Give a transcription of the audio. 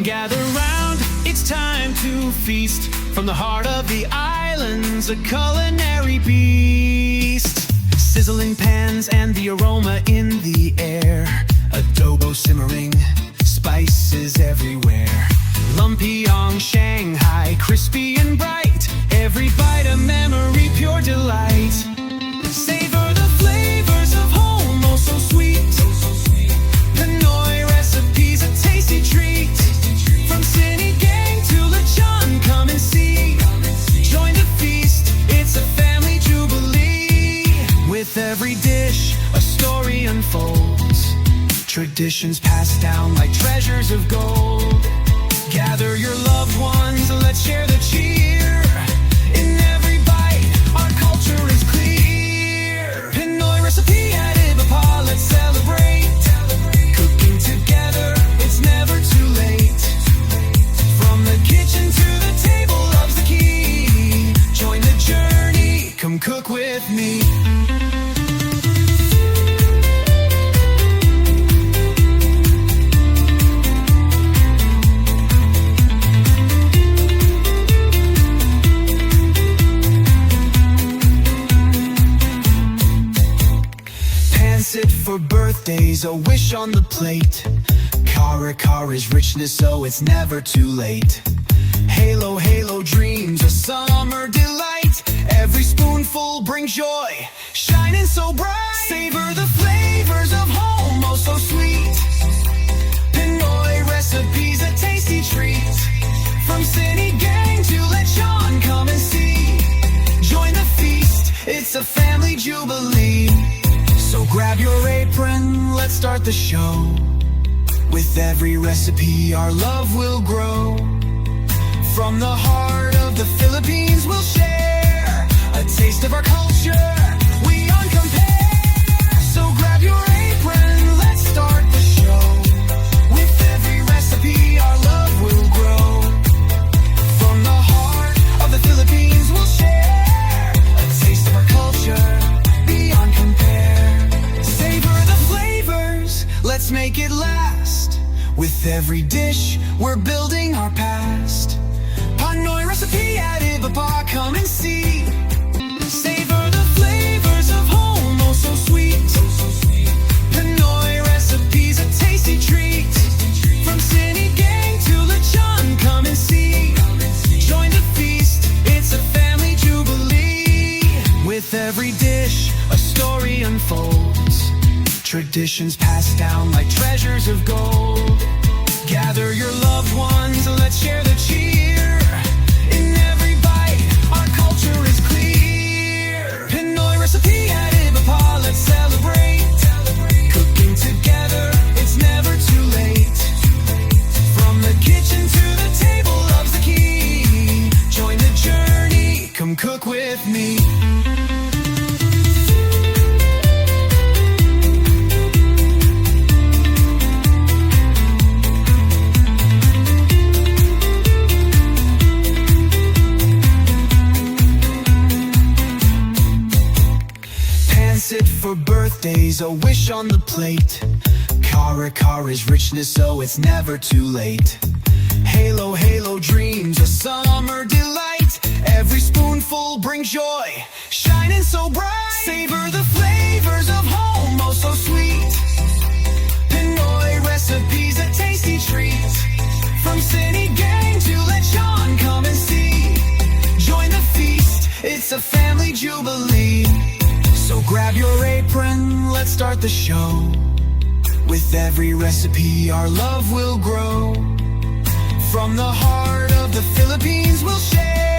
Gather round, it's time to feast. From the heart of the islands, a culinary beast. Sizzling pans and the aroma in the air. Adobo simmering, spices everywhere. Lumpyong, Shanghai, crispy and bright. Every bite a memory, pure delight. Savor the flavors of home, oh so sweet. Pinoy recipes, a tasty treat. From Cine Gang to Lechon, come and see. Join the feast, it's a family jubilee. With every dish, a story unfolds. Traditions passed down like treasures of gold. Gather your loved ones, let's share the cheer. In every bite, our culture is clear. Pinoy recipe at Ibapa, let's celebrate. Cooking together, it's never too late. From the kitchen to the table, love's the key. Join the journey, come cook with me. Sit for birthdays, a wish on the plate. Kara Kara's richness, so it's never too late. Halo, halo dreams, a summer delight. Every spoonful brings joy, shining so bright. Savor the flavors of home, oh so sweet. Pinoy recipes, a tasty treat. From Cine Gang to Lechon, come and see. Join the feast, it's a family jubilee. So grab your apron, let's start the show. With every recipe, our love will grow. From the heart of the Philippines, we'll share a taste of our culture, we uncompare. So grab your apron, let's start the show. With every recipe, our love will grow. From the heart of the Philippines, we'll share a taste of our culture, beyond compare. Savor the flavors, let's make it last. With every dish, we're building our past. Pinoy recipe at Ibaba, come and see. Savor the flavors of home, oh so sweet. Pinoy recipes, a tasty treat. From Cine Gang to Lechon, come and see. Join the feast, it's a family jubilee. With every dish, a story unfolds. Traditions passed down like treasures of gold. Gather your loved ones, let's share the cheer. In every bite, our culture is clear. Pinoy recipe at Ibapa, let's celebrate. Cooking together, it's never too late. From the kitchen to the table, love's the key. Join the journey, come cook with me. Sit for birthdays, a wish on the plate. Kara Kara's richness, so it's never too late. Halo, halo dreams, a summer delight. Every spoonful brings joy, shining so bright. Savor the flavors of home, oh so sweet. Pinoy recipes, a tasty treat. From Cine Gang to Lechon, come and see. Join the feast, it's a family jubilee. So grab your apron, let's start the show. With every recipe, our love will grow. From the heart of the Philippines, we'll share